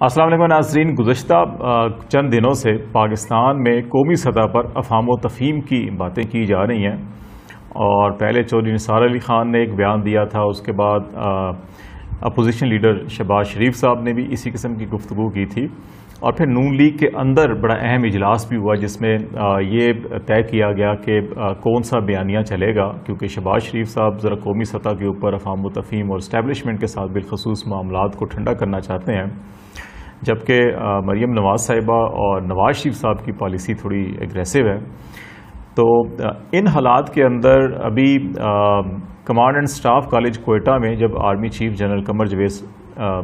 السلام علیکم ناظرین، گزشتہ چند دنوں سے پاکستان میں قومی سطح پر افہام و تفہیم کی باتیں کی جا رہی ہیں، اور پہلے چودھری نثار علی خان نے ایک بیان دیا تھا، اس کے بعد اپوزیشن لیڈر شہباز شریف صاحب نے بھی اسی قسم کی گفتگو کی تھی، اور پھر نون لیگ کے اندر بڑا اہم اجلاس بھی ہوا جس میں یہ طے کیا گیا کہ کون سا بیانیہ چلے گا، کیونکہ شہباز شریف صاحب ذرا قومی سطح کے اوپر افہام و تفہیم اور اسٹیبلشمنٹ کے ساتھ بالخصوص معاملات کو ٹھنڈا کرنا چاہتے ہیں، جبکہ مریم نواز صاحبہ اور نواز شریف صاحب کی پالیسی تھوڑی اگریسو ہے۔ تو ان حالات کے اندر ابھی command and staff college Quetta میں جب army chief general Qamar Javed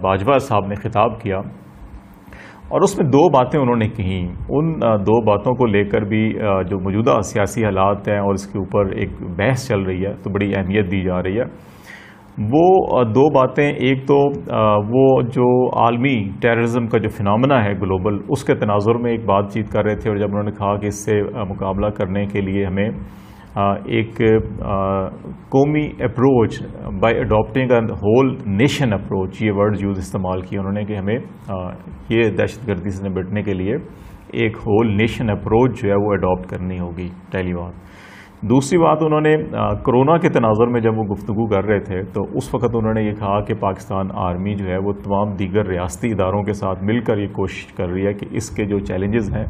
Bajwa صاحب نے خطاب کیا، اور اس میں دو باتیں انہوں نے کہیں، ان دو باتوں کو لے کر بھی جو موجودہ سیاسی حالات ہیں اور اس کے اوپر ایک بحث چل رہی ہے تو بڑی اہمیت دی جا رہی ہے۔ وہ دو باتیں، ایک تو وہ جو عالمی ٹیررزم کا جو فنامنا ہے گلوبل، اس کے تناظر میں ایک بات چیت کر رہے تھے، اور جب انہوں نے کہا کہ اس سے مقابلہ کرنے کے لیے ہمیں ایک قومی approach by adapting a whole nation approach, یہ ورڈ یوز استعمال کیا انہوں نے کہ ہمیں یہ دہشت گردی سے نمٹنے کے لیے ایک ہول نیشن اپروچ جو ہے وہ اڈاپٹ کرنی ہوگی پہلی بات۔ دوسری بات، انہوں نے کرونا کے تناظر میں جب وہ گفتگو کر رہے تھے تو اس وقت انہوں نے یہ کہا کہ پاکستان آرمی جو ہے وہ تمام دیگر ریاستی اداروں کے ساتھ مل کر یہ کوشش کر رہی ہے کہ اس کے جو چیلنجز ہیں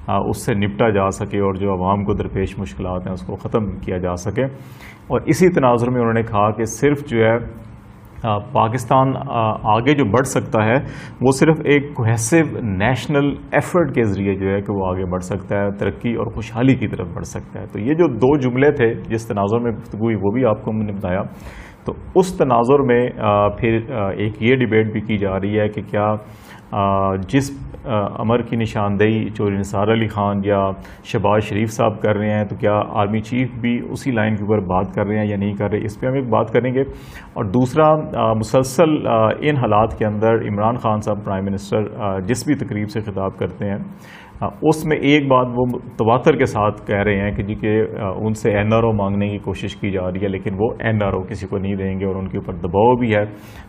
اس سے نپٹا جا سکے، اور جو عوام کو درپیش مشکلات ہیں اس کو ختم کیا جا سکے۔ اور اسی تناظر میں انہوں نے کہا کہ صرف جو ہے پاکستان آگے جو بڑھ سکتا ہے وہ صرف ایک کوہیسو نیشنل ایفرٹ کے ذریعے جو ہے کہ وہ آگے بڑھ سکتا ہے، ترقی اور خوشحالی کی طرف بڑھ سکتا ہے۔ تو یہ جو دو جملے تھے جس تناظر میں گفتگو ہوئی وہ بھی آپ کو میں نے بتایا۔ تو اس تناظر میں پھر ایک یہ ڈیبیٹ بھی کی جا رہی ہے کہ کیا جس امر کی نشاندہی چودھری نثار علی خان یا شہباز شریف صاحب کر رہے ہیں تو کیا آرمی چیف بھی اسی لائن کے اوپر بات کر رہے ہیں یا نہیں کر رہے، اس پہ ہم ایک بات کریں گے۔ اور دوسرا، مسلسل ان حالات کے اندر عمران خان صاحب پرائم منسٹر جس بھی تقریب سے خطاب کرتے ہیں اس میں ایک بات وہ تواتر کے ساتھ کہہ رہے ہیں کہ جی کہ ان سے این آر او مانگنے کی کوشش کی جا رہی ہے، لیکن وہ این آر او کسی کو نہیں دیں گے، اور ان کے اوپر دباؤ بھی ہے،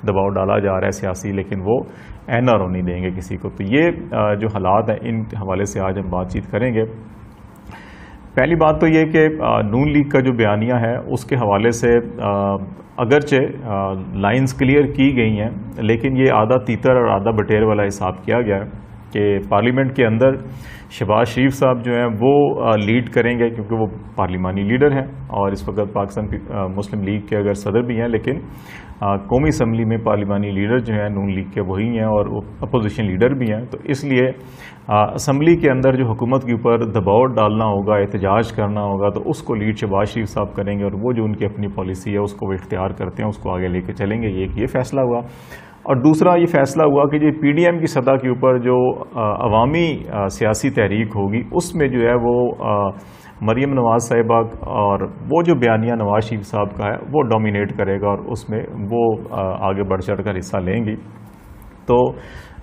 دباؤ ڈالا جا رہا ہے سیاسی، لیکن وہ این آر او نہیں دیں گے کسی کو۔ تو یہ جو حالات ہیں ان حوالے سے آج ہم بات چیت کریں گے۔ پہلی بات تو یہ کہ نون لیگ کا جو بیانیہ ہے اس کے حوالے سے اگرچہ لائنز کلیئر کی گئی ہیں، لیکن یہ آدھا تیتر اور آدھا بٹیر والا حساب کیا گیا ہے کہ پارلیمنٹ کے اندر شہباز شریف صاحب جو ہیں وہ لیڈ کریں گے، کیونکہ وہ پارلیمانی لیڈر ہیں، اور اس وقت پاکستان مسلم لیگ کے اگر صدر بھی ہیں، لیکن قومی اسمبلی میں پارلیمانی لیڈر جو ہیں نون لیگ کے وہی ہیں، اور وہ اپوزیشن لیڈر بھی ہیں۔ تو اس لیے اسمبلی کے اندر جو حکومت کے اوپر دباؤ ڈالنا ہوگا، احتجاج کرنا ہوگا، تو اس کو لیڈ شہباز شریف صاحب کریں گے، اور وہ جو ان کی اپنی پالیسی ہے اس کو وہ اختیار کرتے ہیں اس کو آگے لے کے چلیں گے۔ یہ فیصلہ ہوا، اور دوسرا یہ فیصلہ ہوا کہ جو پی ڈی ایم کی سطح کے اوپر جو عوامی سیاسی تحریک ہوگی اس میں جو ہے وہ مریم نواز صاحبہ اور وہ جو بیانیہ نواز شریف صاحب کا ہے وہ ڈومینیٹ کرے گا، اور اس میں وہ آگے بڑھ چڑھ کر حصہ لیں گی۔ تو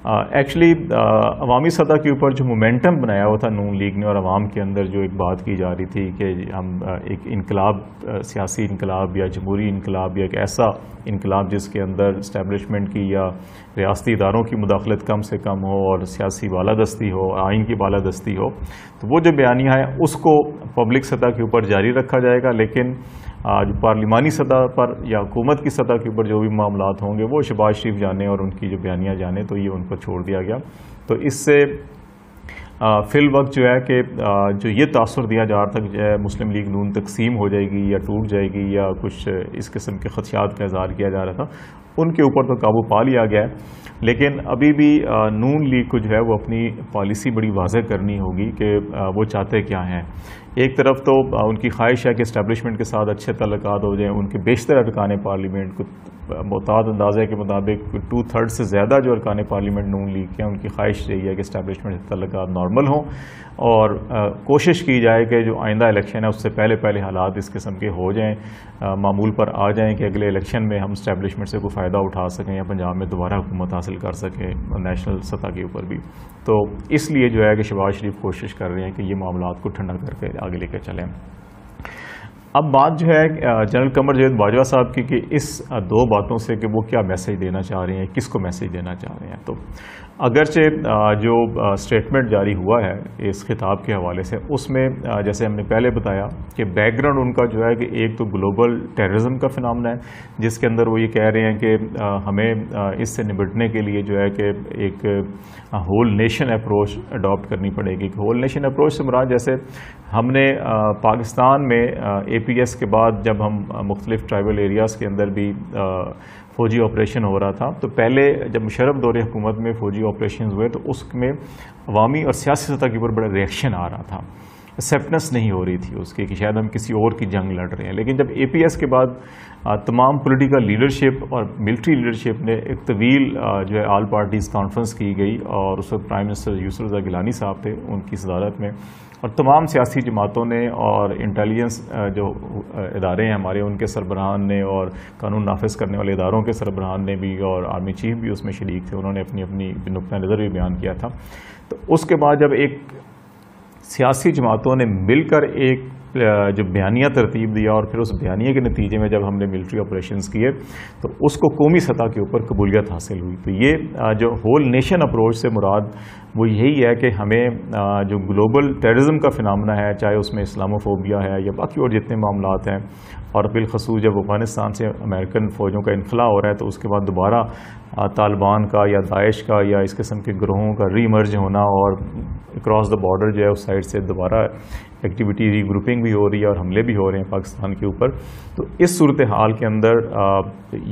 ایکچولی عوامی سطح کے اوپر جو مومنٹم بنایا ہوا تھا نون لیگ نے، اور عوام کے اندر جو ایک بات کی جا رہی تھی کہ ہم ایک انقلاب، سیاسی انقلاب یا جمہوری انقلاب یا ایک ایسا انقلاب جس کے اندر اسٹیبلشمنٹ کی یا ریاستی اداروں کی مداخلت کم سے کم ہو اور سیاسی بالادستی ہو، آئین کی بالادستی ہو، تو وہ جو بیانیہ ہے اس کو پبلک سطح کے اوپر جاری رکھا جائے گا، لیکن جو پارلیمانی سطح پر یا حکومت کی سطح کے اوپر جو بھی معاملات ہوں گے وہ شہباز شریف جانے اور ان کی جو بیانیہ جانے، تو یہ ان پر چھوڑ دیا گیا۔ تو اس سے فی الوقت جو ہے کہ جو یہ تاثر دیا جا رہا تھا کہ مسلم لیگ نون تقسیم ہو جائے گی یا ٹوٹ جائے گی یا کچھ اس قسم کے خدشات کا اظہار کیا جا رہا تھا، ان کے اوپر تو قابو پا لیا گیا ہے، لیکن ابھی بھی نون لیگ کو جو ہے وہ اپنی پالیسی بڑی واضح کرنی ہوگی کہ وہ چاہتے کیا ہیں۔ ایک طرف تو ان کی خواہش ہے کہ اسٹیبلشمنٹ کے ساتھ اچھے تعلقات ہو جائیں، ان کے بیشتر ارکان پارلیمنٹ کو محتاط اندازے کے مطابق 2/3 سے زیادہ جو ارکان پارلیمنٹ نون لیگ کے ہیں ان کی خواہش رہی ہے کہ اسٹیبلشمنٹ سے تعلقات نارمل ہوں، اور کوشش کی جائے کہ جو آئندہ الیکشن ہے اس سے پہلے حالات اس قسم کے ہو جائیں، معمول پر آ جائیں کہ اگلے الیکشن میں ہم اسٹیبلشمنٹ سے کوئی فائدہ اٹھا سکیں یا پنجاب میں دوبارہ حکومت حاصل کر سکیں نیشنل سطح کے اوپر بھی۔ تو اس لیے جو ہے کہ شہباز شریف کوشش کر رہے ہیں کہ یہ معاملات کو ٹھنڈا کر کے آگے لے کے چلیں۔ اب بات جو ہے جنرل قمر جاوید باجوہ صاحب کی کہ اس دو باتوں سے کہ وہ کیا میسج دینا چاہ رہے ہیں, کس کو میسج دینا چاہ رہے ہیں. تو اگرچہ جو اسٹیٹمنٹ جاری ہوا ہے اس خطاب کے حوالے سے, اس میں جیسے ہم نے پہلے بتایا کہ بیک گراؤنڈ ان کا جو ہے کہ ایک تو گلوبل ٹیررزم کا فنامنا ہے جس کے اندر وہ یہ کہہ رہے ہیں کہ ہمیں اس سے نمٹنے کے لیے جو ہے کہ ایک ہول نیشن اپروچ اڈاپٹ کرنی پڑے گی. ہول نیشن اپروچ سے مراد جیسے ہم نے پاکستان میں اے پی ایس کے بعد جب ہم مختلف ٹرائبل ایریاز کے اندر بھی فوجی آپریشن ہو رہا تھا, تو پہلے جب مشرف دور حکومت میں فوجی آپریشنز ہوئے تو اس میں عوامی اور سیاسی سطح کے اوپر بڑا ریئیکشن آ رہا تھا, ایکسیپٹنس نہیں ہو رہی تھی اس کی کہ شاید ہم کسی اور کی جنگ لڑ رہے ہیں. لیکن جب اے پی ایس کے بعد تمام پولیٹیکل لیڈرشپ اور ملٹری لیڈرشپ نے ایک طویل جو ہے آل پارٹیز کانفرنس کی گئی, اور اس وقت پرائم منسٹر یوسف رضا گیلانی صاحب تھے, ان کی صدارت میں, اور تمام سیاسی جماعتوں نے اور انٹیلیجنس جو ادارے ہیں ہمارے ان کے سربراہان نے اور قانون نافذ کرنے والے اداروں کے سربراہان نے بھی اور آرمی چیف بھی اس میں شریک تھے, انہوں نے اپنی اپنی نقطہ نظر بھی بیان کیا تھا. تو اس کے بعد جب ایک سیاسی جماعتوں نے مل کر ایک جو بیانیہ ترتیب دیا اور پھر اس بیانیے کے نتیجے میں جب ہم نے ملٹری آپریشنز کیے تو اس کو قومی سطح کے اوپر قبولیت حاصل ہوئی. تو یہ جو ہول نیشن اپروچ سے مراد وہ یہی ہے کہ ہمیں جو گلوبل ٹیررزم کا فنامنا ہے, چاہے اس میں اسلاموفوبیا ہے یا باقی اور جتنے معاملات ہیں, اور بالخصوص جب افغانستان سے امریکن فوجوں کا انخلاء ہو رہا ہے تو اس کے بعد دوبارہ طالبان کا یا داعش کا یا اس قسم کے گروہوں کا ری ایمرج ہونا اور اکراس دا بارڈر جو ہے اس سائڈ سے دوبارہ ایکٹیویٹی ری گروپنگ بھی ہو رہی ہے اور حملے بھی ہو رہے ہیں پاکستان کے اوپر. تو اس صورتحال کے اندر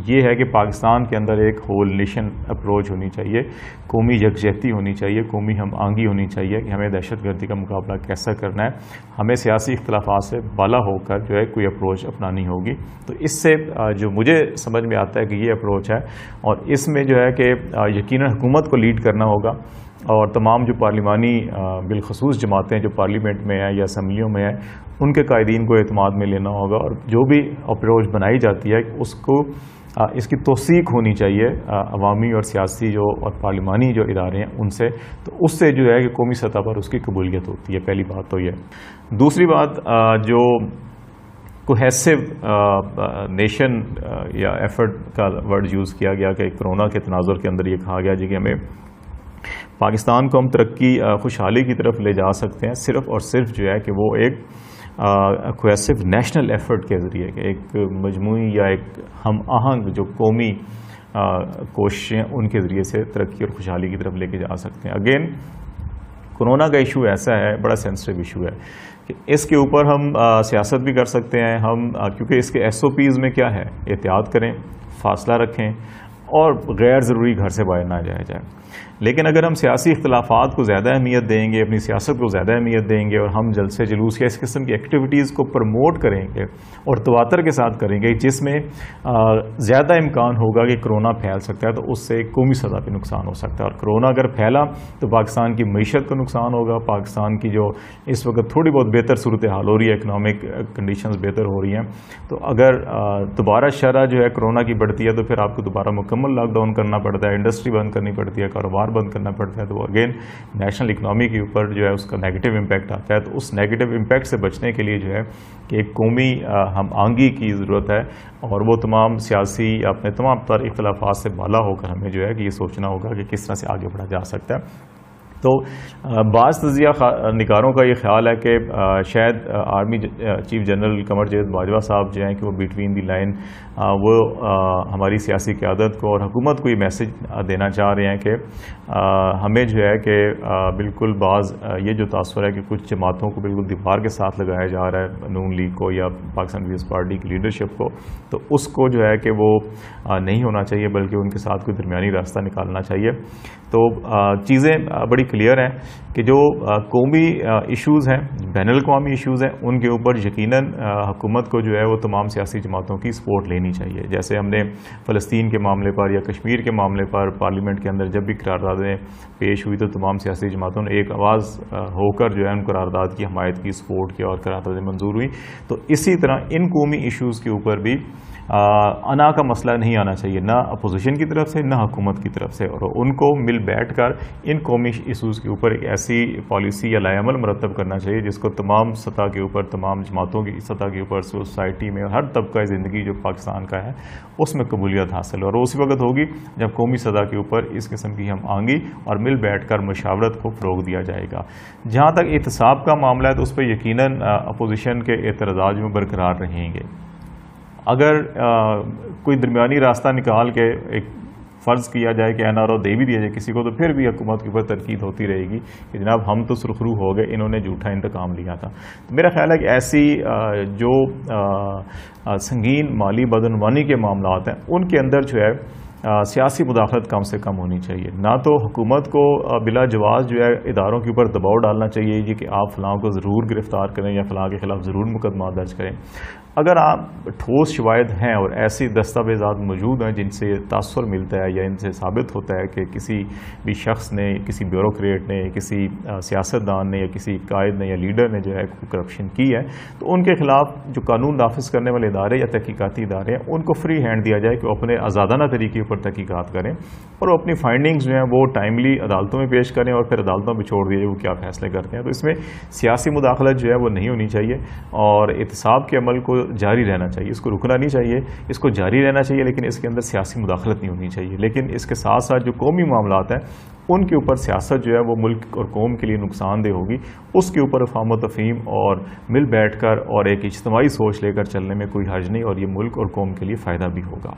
یہ ہے کہ پاکستان کے اندر ایک ہول نیشن اپروچ ہونی چاہیے, قومی یکجہتی ہونی چاہیے, قومی ہم آہنگی ہونی چاہیے کہ ہمیں دہشت گردی کا مقابلہ کیسا کرنا ہے. ہمیں سیاسی اختلافات سے بالا ہو کر جو ہے کوئی اپروچ اپنانی ہوگی. تو اس سے جو مجھے سمجھ میں آتا ہے کہ یہ اپروچ ہے, اور اس میں جو ہے کہ یقیناً حکومت کو لیڈ کرنا ہوگا اور تمام جو پارلیمانی بالخصوص جماعتیں جو پارلیمنٹ میں ہیں یا اسمبلیوں میں ہیں ان کے قائدین کو اعتماد میں لینا ہوگا, اور جو بھی اپروچ بنائی جاتی ہے اس کو اس کی توثیق ہونی چاہیے عوامی اور سیاسی جو اور پارلیمانی جو ادارے ہیں ان سے. تو اس سے جو ہے کہ قومی سطح پر اس کی قبولیت ہوتی ہے. پہلی بات تو یہ. دوسری بات جو کوہیسو نیشن یا ایفرٹ کا ورڈ یوز کیا گیا کہ کورونا کے تناظر کے اندر یہ کہا گیا جی کہ ہمیں پاکستان کو ہم ترقی خوشحالی کی طرف لے جا سکتے ہیں صرف اور صرف جو ہے کہ وہ ایک کوہیسو نیشنل ایفرٹ کے ذریعے کہ ایک مجموعی یا ایک ہم آہنگ جو قومی کوششیں ان کے ذریعے سے ترقی اور خوشحالی کی طرف لے کے جا سکتے ہیں. اگین کورونا کا ایشو ایسا ہے, بڑا سینسٹیو ایشو ہے کہ اس کے اوپر ہم سیاست بھی کر سکتے ہیں ہم, کیونکہ اس کے ایس او پیز میں کیا ہے, احتیاط کریں, فاصلہ رکھیں اور غیر ضروری گھر سے باہر نہ جایا جائے. لیکن اگر ہم سیاسی اختلافات کو زیادہ اہمیت دیں گے, اپنی سیاست کو زیادہ اہمیت دیں گے اور ہم جلسے جلوس یا اس قسم کی ایکٹیویٹیز کو پروموٹ کریں گے اور تواتر کے ساتھ کریں گے جس میں زیادہ امکان ہوگا کہ کرونا پھیل سکتا ہے, تو اس سے قومی سطح پہ نقصان ہو سکتا ہے. اور کرونا اگر پھیلا تو پاکستان کی معیشت کو نقصان ہوگا, پاکستان کی جو اس وقت تھوڑی بہت بہتر صورتحال ہو رہی ہے, اکنامک کنڈیشنز بہتر ہو رہی ہیں, تو اگر دوبارہ شرح جو ہے کرونا کی بڑھتی ہے تو پھر آپ کو دوبارہ مکمل لاک ڈاؤن کرنا پڑتا ہے, انڈسٹری بند کرنی پڑتی ہے, کاروبار بند کرنا پڑتا ہے, تو اگین نیشنل اکنامی کے اوپر جو ہے اس کا نیگیٹو امپیکٹ آتا ہے. تو اس نیگیٹو امپیکٹ سے بچنے کے لیے جو ہے کہ ایک قومی ہم آہنگی کی ضرورت ہے, اور وہ تمام سیاسی اپنے تمام تر اختلافات سے بالا ہو کر ہمیں جو ہے کہ یہ سوچنا ہوگا کہ کس طرح سے آگے بڑھا جا سکتا ہے. تو بعض تجزیہ نگاروں کا یہ خیال ہے کہ شاید army chief general Qamar Javed Bajwa صاحب جو ہیں کہ وہ بٹوین دی لائن وہ ہماری سیاسی قیادت کو اور حکومت کو یہ میسج دینا چاہ رہے ہیں کہ ہمیں جو ہے کہ بالکل بعض یہ جو تاثر ہے کہ کچھ جماعتوں کو بالکل دیوار کے ساتھ لگایا جا رہا ہے, نون لیگ کو یا پاکستان پیپلز پارٹی کی لیڈرشپ کو, تو اس کو جو ہے کہ وہ نہیں ہونا چاہیے بلکہ ان کے ساتھ کوئی درمیانی راستہ نکالنا چاہیے. تو چیزیں بڑی کلیئر ہیں کہ جو قومی ایشوز ہیں, بین الاقوامی ایشوز ہیں, ان کے اوپر یقیناً حکومت کو جو ہے وہ تمام سیاسی جماعتوں کی سپورٹ لینی چاہیے. جیسے ہم نے فلسطین کے معاملے پر یا کشمیر کے معاملے پر پارلیمنٹ کے اندر جب بھی قراردادیں پیش ہوئی تو تمام سیاسی جماعتوں نے ایک آواز ہو کر جو ہے ان قرارداد کی حمایت کی, سپورٹ کی اور قراردادیں منظور ہوئی. تو اسی طرح ان قومی ایشوز کے اوپر بھی انا کا مسئلہ نہیں آنا چاہیے، نہ اپوزیشن کی طرف سے نہ حکومت کی طرف سے، اور ان کو مل بیٹھ کر ان قومی ایشوز کے اوپر ایک ایسی پالیسی یا لائحہ عمل مرتب کرنا چاہیے جس کو تمام سطح کے اوپر، تمام جماعتوں کی سطح کے اوپر، سوسائٹی میں ہر طبقہ زندگی جو پاکستان کا ہے اس میں قبولیت حاصل ہو، اور اسی وقت ہوگی جب قومی سطح کے اوپر اس قسم کی ہم آئیں گی اور مل بیٹھ کر مشاورت کو فروغ دیا جائے گا۔ جہاں تک احتساب کا معاملہ ہے تو اس پہ یقیناً اپوزیشن کے اعتراضات میں برقرار رہیں گے۔ اگر کوئی درمیانی راستہ نکال کے ایک فرض کیا جائے کہ این آر او دے بھی دیا جائے کسی کو، تو پھر بھی حکومت کے اوپر تنقید ہوتی رہے گی کہ جناب ہم تو سرخرو ہو گئے، انہوں نے جھوٹا انتقام لیا تھا۔ تو میرا خیال ہے کہ ایسی جو سنگین مالی بدعنوانی کے معاملات ہیں ان کے اندر جو ہے سیاسی مداخلت کم سے کم ہونی چاہیے۔ نہ تو حکومت کو بلا جواز جو ہے اداروں کے اوپر دباؤ ڈالنا چاہیے یہ کہ آپ فلاں کو ضرور گرفتار کریں یا فلاں کے خلاف ضرور مقدمہ درج کریں۔ اگر آپ ٹھوس شواہد ہیں اور ایسی دستاویزات موجود ہیں جن سے تاثر ملتا ہے یا ان سے ثابت ہوتا ہے کہ کسی بھی شخص نے، کسی بیوروکریٹ نے، کسی سیاستدان نے یا کسی قائد نے یا لیڈر نے جو ہے کرپشن کی ہے، تو ان کے خلاف جو قانون نافذ کرنے والے ادارے یا تحقیقاتی ادارے ہیں ان کو فری ہینڈ دیا جائے کہ وہ اپنے آزادانہ طریقے پر تحقیقات کریں اور وہ اپنی فائنڈنگز جو ہیں وہ ٹائملی عدالتوں میں پیش کریں اور پھر عدالتوں میں چھوڑ دیے وہ کیا فیصلے کرتے ہیں۔ تو اس میں سیاسی مداخلت جو ہے وہ نہیں ہونی چاہیے اور احتساب کے عمل کو جاری رہنا چاہیے، اس کو رکنا نہیں چاہیے، اس کو جاری رہنا چاہیے، لیکن اس کے اندر سیاسی مداخلت نہیں ہونی چاہیے۔ لیکن اس کے ساتھ ساتھ جو قومی معاملات ہیں ان کے اوپر سیاست جو ہے وہ ملک اور قوم کے لیے نقصان دہ ہوگی، اس کے اوپر افہام و تفہیم اور مل بیٹھ کر اور ایک اجتماعی سوچ لے کر چلنے میں کوئی حرج نہیں، اور یہ ملک اور قوم کے لیے فائدہ بھی ہوگا۔